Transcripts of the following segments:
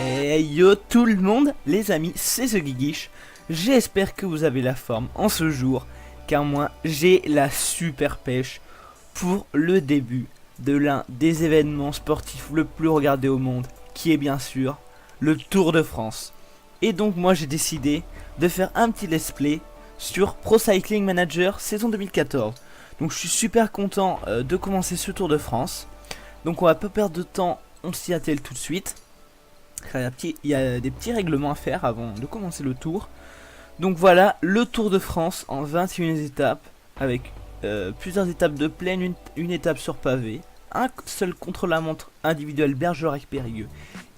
Hey yo tout le monde, les amis, c'est The Guiguiche. J'espère que vous avez la forme en ce jour, car moi j'ai la super pêche pour le début de l'un des événements sportifs le plus regardé au monde, qui est bien sûr le Tour de France. Et donc moi j'ai décidé de faire un petit let's play sur Pro Cycling Manager saison 2014. Donc je suis super content de commencer ce Tour de France. Donc on va pas perdre de temps, on s'y attelle tout de suite. Il y a des petits règlements à faire avant de commencer le tour. Donc voilà, le Tour de France en 21 étapes, avec plusieurs étapes de plaine, une étape sur pavé, un seul contre-la-montre individuel Bergerac-Périgueux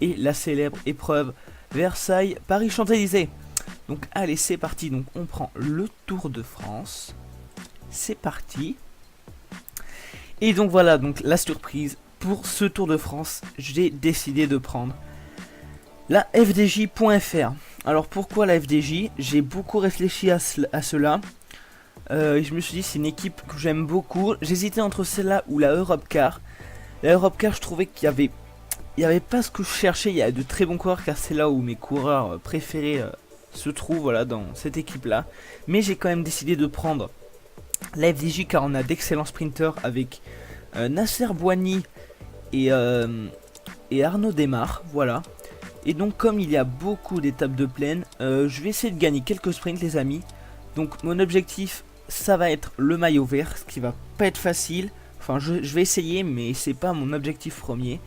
et la célèbre épreuve Versailles-Paris-Champs-Élysées. Donc allez, c'est parti. Donc on prend le Tour de France. C'est parti. Et donc voilà, donc la surprise pour ce Tour de France, j'ai décidé de prendre la FDJ.fr. Alors pourquoi la FDJ? J'ai beaucoup réfléchi à cela. Et je me suis dit c'est une équipe que j'aime beaucoup. J'hésitais entre celle-là ou la Europcar. La Europcar, je trouvais qu'il y avait pas ce que je cherchais. Il y a de très bons coureurs, car c'est là où mes coureurs préférés se trouvent, voilà, dans cette équipe-là. Mais j'ai quand même décidé de prendre la FDJ car on a d'excellents sprinters avec Nasser Bouhanni et Arnaud Démare, voilà. Et donc comme il y a beaucoup d'étapes de plaine, je vais essayer de gagner quelques sprints, les amis. Donc mon objectif, ça va être le maillot vert, ce qui va pas être facile. Enfin je vais essayer, mais c'est pas mon objectif premier.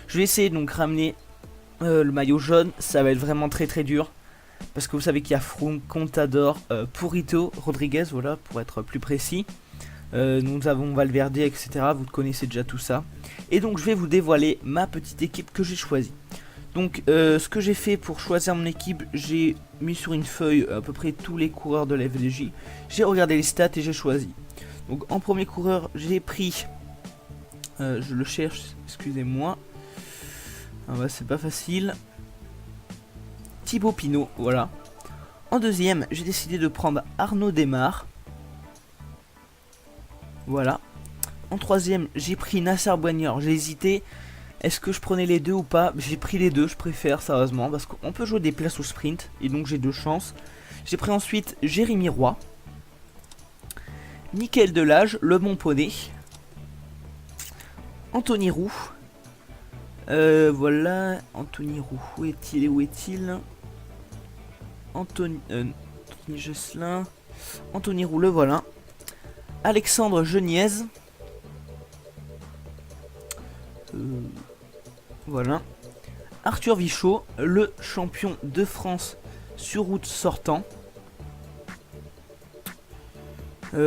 Je vais essayer donc ramener le maillot jaune, ça va être vraiment très dur. Parce que vous savez qu'il y a Froome, Contador, Purito, Rodriguez, voilà, pour être plus précis. Nous avons Valverde, etc. Vous connaissez déjà tout ça. Et donc je vais vous dévoiler ma petite équipe que j'ai choisie. Donc ce que j'ai fait pour choisir mon équipe, j'ai mis sur une feuille à peu près tous les coureurs de la FDJ. J'ai regardé les stats et j'ai choisi. Donc en premier coureur, j'ai pris... je le cherche, excusez-moi. Ah bah c'est pas facile. Thibaut Pinot, voilà. En deuxième, j'ai décidé de prendre Arnaud Démare. Voilà. En troisième, j'ai pris Nasser Bouhanni. J'ai hésité. Est-ce que je prenais les deux ou pas? J'ai pris les deux, je préfère sérieusement, parce qu'on peut jouer des places au sprint, et donc j'ai deux chances. J'ai pris ensuite Jérémy Roy, Mickaël Delage, Le Bon Poney, Anthony Roux. Voilà, Anthony Roux, où est-il? Anthony Gesselin, Anthony Roux, le voilà. Alexandre Geniez. Voilà. Arthur Vichot, le champion de France sur route sortant. J'ai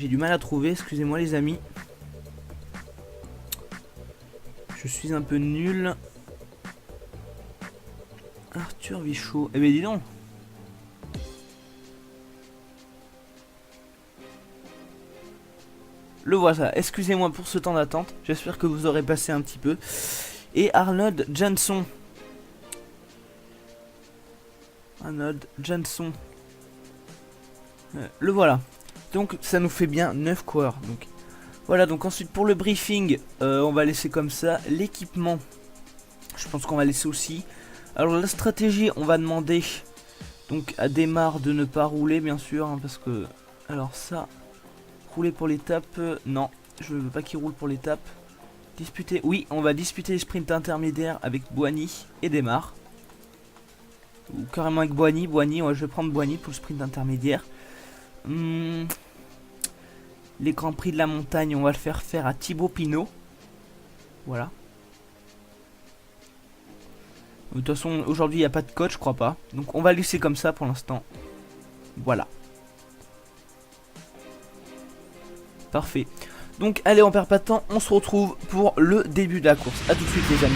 du mal à trouver, excusez-moi les amis. Je suis un peu nul. Arthur Vichot. Eh ben dis donc. Le voilà, excusez-moi pour ce temps d'attente, j'espère que vous aurez passé un petit peu. Et Arnold Jansson. Le voilà. Donc ça nous fait bien 9 coureurs. Donc voilà, donc ensuite pour le briefing, on va laisser comme ça. L'équipement, je pense qu'on va laisser aussi. Alors la stratégie, on va demander donc à Démare de ne pas rouler bien sûr, hein, parce que... Alors ça... Rouler pour l'étape, non, je veux pas qu'il roule pour l'étape. Disputer, oui, on va disputer les sprints intermédiaires avec Bouhanni et Démare. Ou carrément avec Bouhanni, ouais, je vais prendre Bouhanni pour le sprint intermédiaire. Les grands prix de la montagne, on va le faire à Thibaut Pinot. Voilà. De toute façon, aujourd'hui il n'y a pas de coach, je crois pas. Donc on va laisser comme ça pour l'instant. Voilà. Parfait. Donc allez, on perd pas de temps, on se retrouve pour le début de la course. A tout de suite les amis.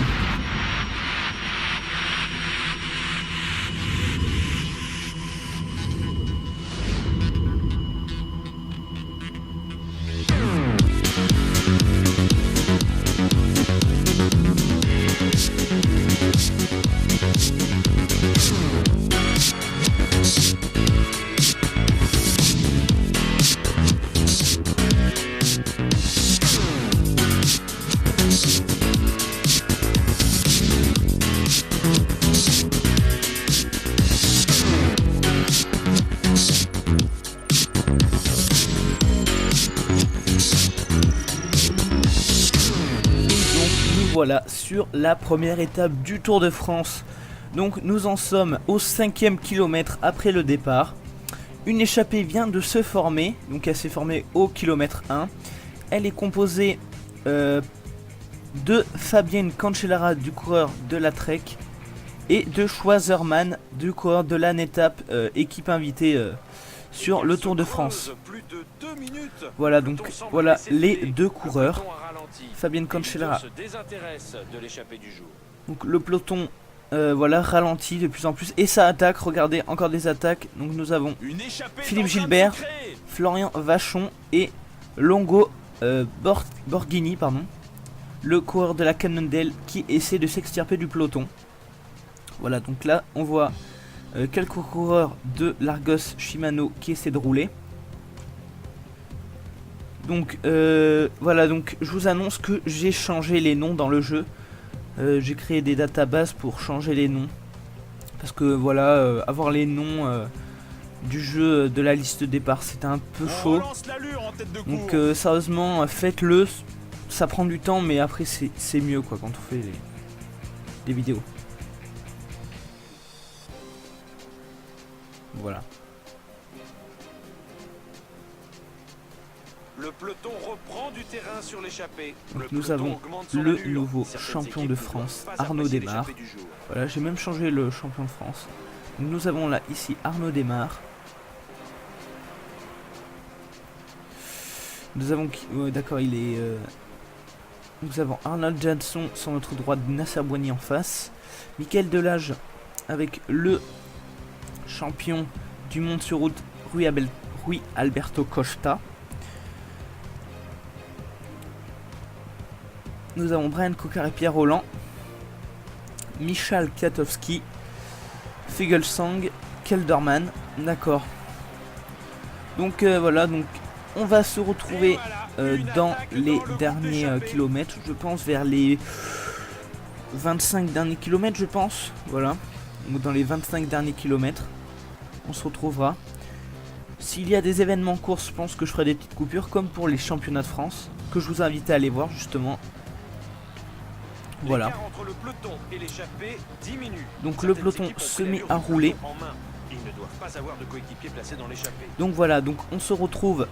revoilà sur la première étape du Tour de France. Donc nous en sommes au 5e kilomètre après le départ. Une échappée vient de se former, donc elle s'est formée au kilomètre 1. Elle est composée de Fabienne Cancellara, du coureur de la Trek, et de Schwazerman, du coureur de l'ANETAP, équipe invitée sur le Tour de France. Voilà, donc voilà les deux coureurs. Fabienne Cancellara. Donc le peloton voilà, ralentit de plus en plus et ça attaque. Regardez, encore des attaques. Donc nous avons Philippe Gilbert, Florian Vachon et Longo Borghini, pardon, le coureur de la Cannondale, qui essaie de s'extirper du peloton. Voilà, donc là on voit quelques coureurs de l'Argos Shimano qui essaient de rouler. Donc voilà, donc je vous annonce que j'ai changé les noms dans le jeu. J'ai créé des databases pour changer les noms. Parce que voilà, avoir les noms du jeu de la liste de départ, c'était un peu chaud. Donc sérieusement, faites-le. Ça prend du temps, mais après c'est mieux quoi quand on fait des vidéos. Voilà. Le peloton reprend du terrain sur l'échappée. Nous avons le nouveau champion de France, Arnaud Démare. Voilà, j'ai même changé le champion de France. Donc nous avons là ici Arnaud Démare. Nous avons d'accord, il est nous avons Arnold Janson sur notre droite, Nasser Boigny en face, Michael Delage avec le champion du monde sur route Rui Alberto Costa. Nous avons Brian Cocard et Pierre Rolland, Michal Kwiatkowski, Fugelsang, Kelderman, d'accord. Donc voilà, donc on va se retrouver dans les derniers kilomètres, je pense vers les 25 derniers kilomètres, je pense, voilà. Donc dans les 25 derniers kilomètres, on se retrouvera. S'il y a des événements en course, je pense que je ferai des petites coupures, comme pour les championnats de France, que je vous invite à aller voir justement. Voilà. Donc le peloton se met à rouler. Donc voilà, donc on se retrouve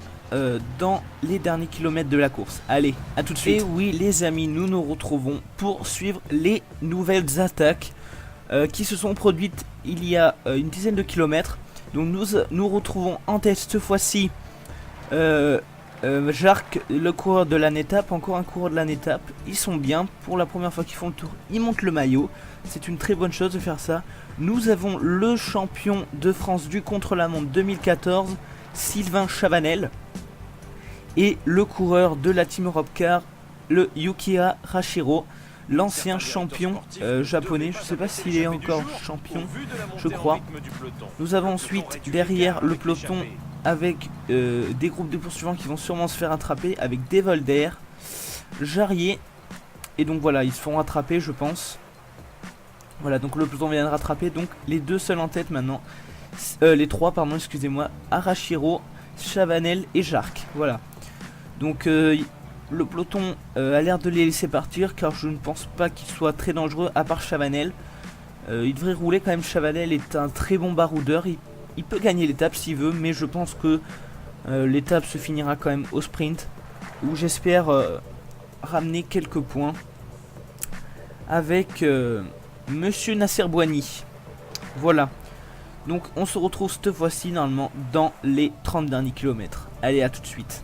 dans les derniers kilomètres de la course. Allez, à tout de suite. Et oui les amis, nous nous retrouvons pour suivre les nouvelles attaques qui se sont produites il y a une dizaine de kilomètres. Donc nous retrouvons en tête cette fois-ci Jarc, le coureur de l'ANETAP, encore un coureur de l'ANETAP. Ils sont bien, pour la première fois qu'ils font le tour, ils montent le maillot. C'est une très bonne chose de faire ça. Nous avons le champion de France du contre-la-montre 2014, Sylvain Chavanel. Et le coureur de la Team Europe Car, le Yukiya Hashiro, l'ancien champion japonais. Je ne sais pas s'il est encore champion, je crois. Nous avons ensuite derrière le peloton avec des groupes de poursuivants qui vont sûrement se faire attraper, avec des vols d'air, Jarrier, et donc voilà, ils se font rattraper je pense. Voilà, donc le peloton vient de rattraper, donc les deux seuls en tête maintenant, les trois pardon, excusez-moi, Arashiro, Chavanel et Jarc, voilà. Donc le peloton a l'air de les laisser partir, car je ne pense pas qu'il soit très dangereux à part Chavanel. Il devrait rouler quand même. Chavanel est un très bon baroudeur, il peut gagner l'étape s'il veut, mais je pense que l'étape se finira quand même au sprint, où j'espère ramener quelques points avec Monsieur Nasser Boigny. Voilà, donc on se retrouve cette fois-ci normalement dans les 30 derniers kilomètres. Allez, à tout de suite.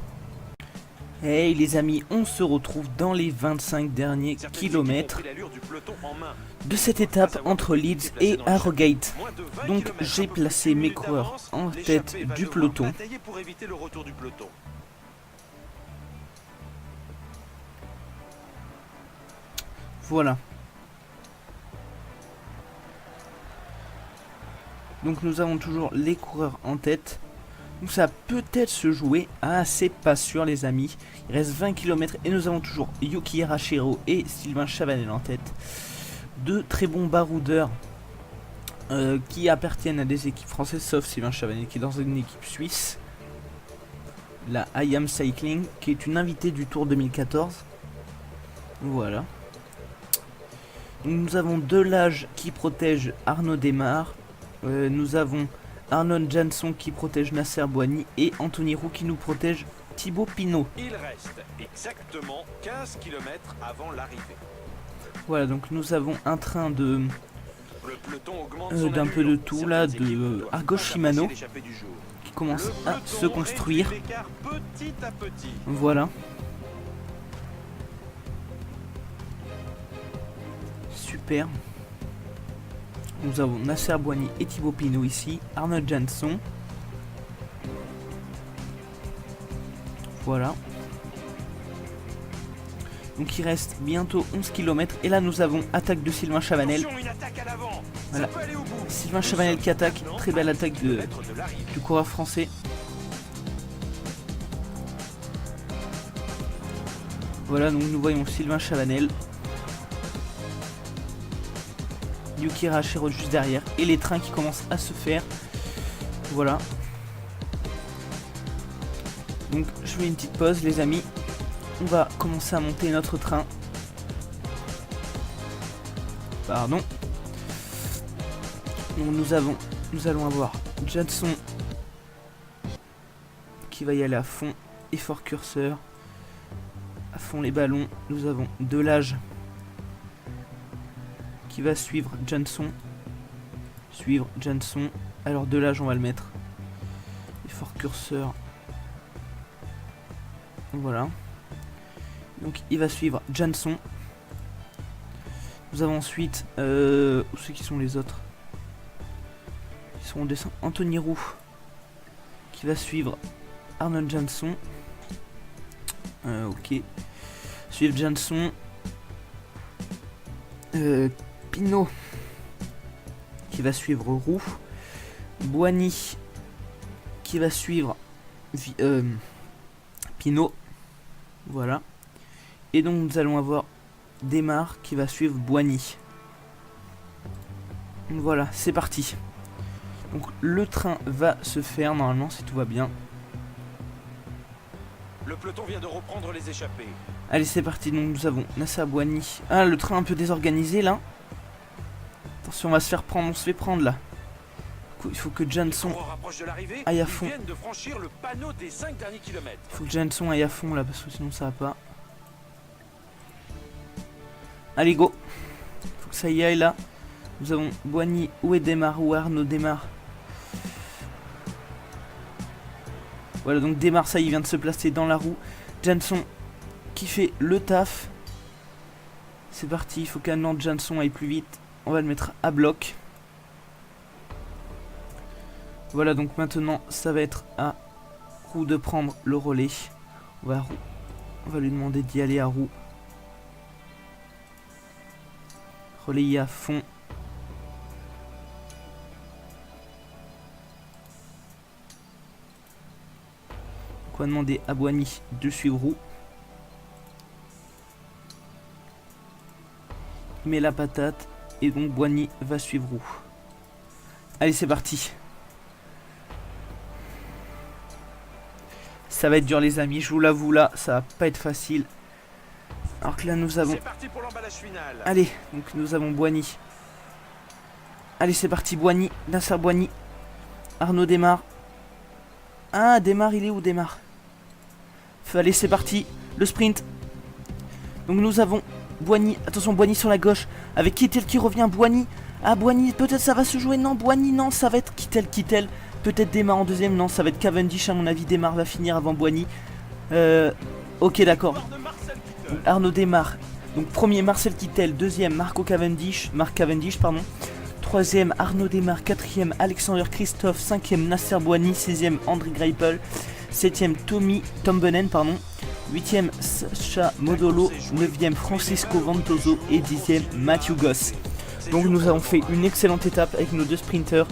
Hey les amis, on se retrouve dans les 25 derniers kilomètres de cette étape entre Leeds et Harrogate. Donc j'ai placé mes coureurs en tête du peloton. Voilà. Donc nous avons toujours les coureurs en tête. Donc ça peut peut-être se jouer, c'est pas sûr les amis. Il reste 20 km et nous avons toujours Yukiya Hashiro et Sylvain Chavanel en tête. Deux très bons baroudeurs qui appartiennent à des équipes françaises, sauf Sylvain Chavanel qui est dans une équipe suisse, la IAM Cycling, qui est une invitée du Tour 2014. Voilà. Nous avons Delage qui protège Arnaud Desmar. Nous avons Arnold Jansson qui protège Nasser Boigny. Et Anthony Roux qui nous protège Thibaut Pinot. Il reste exactement 15 km avant l'arrivée. Voilà, donc nous avons un train de Le peloton augmente d'un peu de tout là, de Argo Shimano qui commence à se construire. Petit à petit. Voilà. Super. Nous avons Nasser Boigny et Thibaut Pinot ici. Arnold Jansson. Voilà. Donc il reste bientôt 11 km. Et là nous avons attaque de Sylvain Chavanel. Attention, une attaque à l'avant. Voilà. Ça peut aller au bout. Sylvain Chavanel qui attaque. Très belle attaque du coureur français. Voilà, donc nous voyons Sylvain Chavanel. Yuki Rachero juste derrière. Et les trains qui commencent à se faire. Voilà. Donc je fais une petite pause les amis. On va commencer à monter notre train. Pardon. Donc nous allons avoir Jansson qui va y aller à fond. Effort curseur. À fond les ballons. Nous avons Delage qui va suivre Jansson. Suivre Jansson. Alors Delage on va le mettre. Effort curseur. Voilà. Donc il va suivre Jansson. Nous avons ensuite où c'est qui sont les autres? Ils sont en dessin. Anthony Roux qui va suivre Arnold Jansson. Ok. Suivre Jansson. Pinot qui va suivre Roux. Boigny qui va suivre Pinot. Voilà. Et donc nous allons avoir Desmar qui va suivre Boigny. Voilà, c'est parti. Donc le train va se faire normalement si tout va bien. Le peloton vient de reprendre les échappées. Allez c'est parti, donc nous avons Nasser Boigny. Ah le train un peu désorganisé là. Attention on va se faire prendre, on se fait prendre là. Il faut que Jansson aille à fond. De franchir le panneau des 5 derniers kilomètres. Il faut que Jansson aille à fond là parce que sinon ça va pas. Allez go. Faut que ça y aille là. Nous avons Boigny, où est Desmar, où est Arnaud Desmar. Voilà donc Desmar ça y vient de se placer dans la roue. Jansson qui fait le taf. C'est parti, il faut qu'Arnold Jansson aille plus vite. On va le mettre à bloc. Voilà donc maintenant ça va être à Roux de prendre le relais. On va lui demander d'y aller à Roux. Relayer à fond. On va demander à Boigny de suivre Roux. Il met la patate et donc Boigny va suivre Roux. Allez c'est parti. Ça va être dur les amis, je vous l'avoue là, ça va pas être facile. Alors que là nous avons... C'est parti pour l'emballage final. Allez, donc nous avons Boigny. Allez c'est parti Boigny, Nasser Boigny. Arnaud Desmar. Ah Desmar il est où Desmar? Allez c'est parti, le sprint. Donc nous avons Boigny, attention Boigny sur la gauche. Avec Kittel qui revient, Boigny. Ah Boigny, peut-être ça va se jouer, non Boigny non, ça va être Kittel. Peut-être Desmar en deuxième, non ça va être Cavendish à mon avis, Desmar va finir avant Boigny. Ok d'accord. Arnaud Desmar. Donc premier Marcel Kittel, deuxième Marc Cavendish pardon. Troisième Arnaud Desmar, quatrième Alexander Christophe, cinquième Nasser Boigny, sixième André Greipel, septième Tom Benen pardon. 8ème Sacha Modolo, 9ème Francisco Ventoso et 10ème Matthew Goss. Donc nous avons fait une excellente étape avec nos deux sprinters.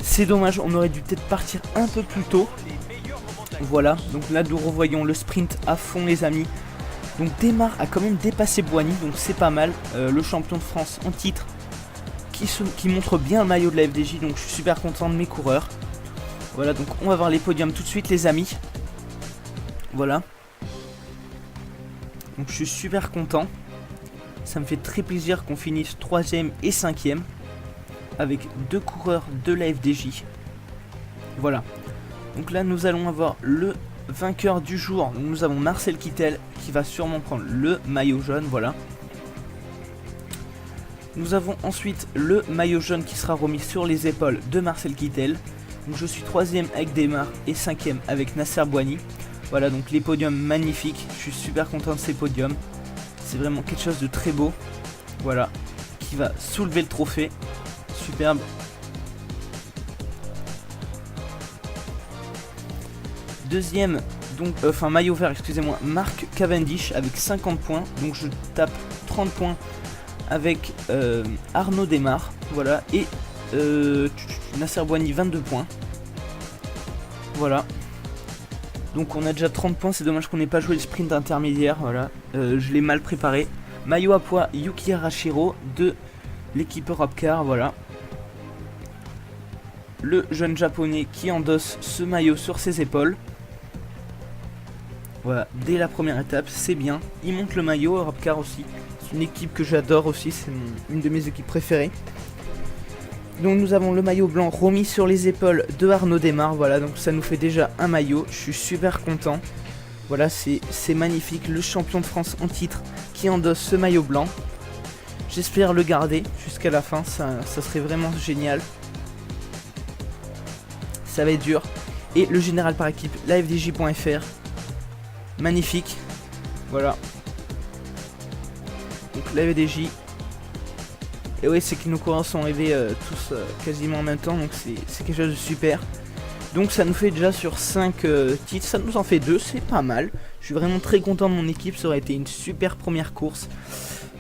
C'est dommage, on aurait dû peut-être partir un peu plus tôt. Voilà, donc là nous revoyons le sprint à fond les amis. Donc Desmar a quand même dépassé Boigny, donc c'est pas mal. Le champion de France en titre qui montre bien le maillot de la FDJ, donc je suis super content de mes coureurs. Voilà, donc on va voir les podiums tout de suite les amis. Voilà. Donc je suis super content. Ça me fait très plaisir qu'on finisse 3ème et 5ème avec 2 coureurs de la FDJ. Voilà. Donc là nous allons avoir le vainqueur du jour. Donc nous avons Marcel Kittel qui va sûrement prendre le maillot jaune. Voilà. Nous avons ensuite le maillot jaune qui sera remis sur les épaules de Marcel Kittel. Donc je suis 3ème avec Desmar et 5ème avec Nasser Bouhanni. Voilà, donc les podiums magnifiques. Je suis super content de ces podiums. C'est vraiment quelque chose de très beau. Voilà, qui va soulever le trophée. Superbe. Deuxième, donc, maillot vert, excusez-moi, Mark Cavendish avec 50 points. Donc je tape 30 points avec Arnaud Desmar. Voilà, et Nasser Bouhanni 22 points. Voilà. Donc on a déjà 30 points, c'est dommage qu'on n'ait pas joué le sprint intermédiaire. Voilà, je l'ai mal préparé. Maillot à poids Yuki Arashiro de l'équipe Europcar. Voilà. Le jeune japonais qui endosse ce maillot sur ses épaules. Voilà, dès la première étape, c'est bien. Il monte le maillot, Europcar aussi. C'est une équipe que j'adore aussi, c'est une de mes équipes préférées. Donc nous avons le maillot blanc remis sur les épaules de Arnaud Desmar. Voilà, donc ça nous fait déjà un maillot. Je suis super content. Voilà, c'est magnifique. Le champion de France en titre qui endosse ce maillot blanc. J'espère le garder jusqu'à la fin. Ça serait vraiment génial. Ça va être dur. Et le général par équipe, la FDJ.fr. Magnifique. Voilà. Donc la FDJ. Et oui, c'est que nos coureurs sont arrivés tous quasiment en même temps, donc c'est quelque chose de super. Donc ça nous fait déjà sur 5 titres, ça nous en fait 2, c'est pas mal. Je suis vraiment très content de mon équipe, ça aurait été une super première course.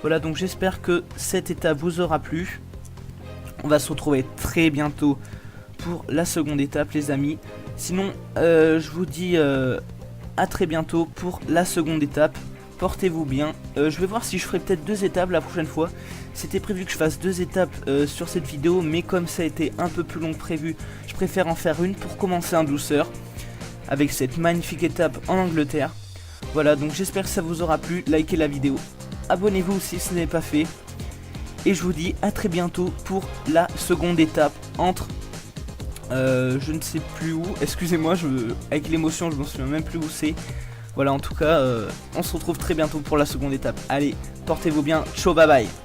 Voilà, donc j'espère que cette étape vous aura plu. On va se retrouver très bientôt pour la seconde étape les amis. Sinon, je vous dis à très bientôt pour la seconde étape. Portez-vous bien. Je vais voir si je ferai peut-être 2 étapes la prochaine fois. C'était prévu que je fasse 2 étapes sur cette vidéo, mais comme ça a été un peu plus long que prévu, je préfère en faire une pour commencer en douceur avec cette magnifique étape en Angleterre. Voilà, donc j'espère que ça vous aura plu. Likez la vidéo, abonnez-vous si ce n'est pas fait, et je vous dis à très bientôt pour la seconde étape entre je ne sais plus où. Excusez-moi, avec l'émotion je ne me souviens même plus où c'est. Voilà, en tout cas, on se retrouve très bientôt pour la seconde étape. Allez, portez-vous bien, ciao, bye bye.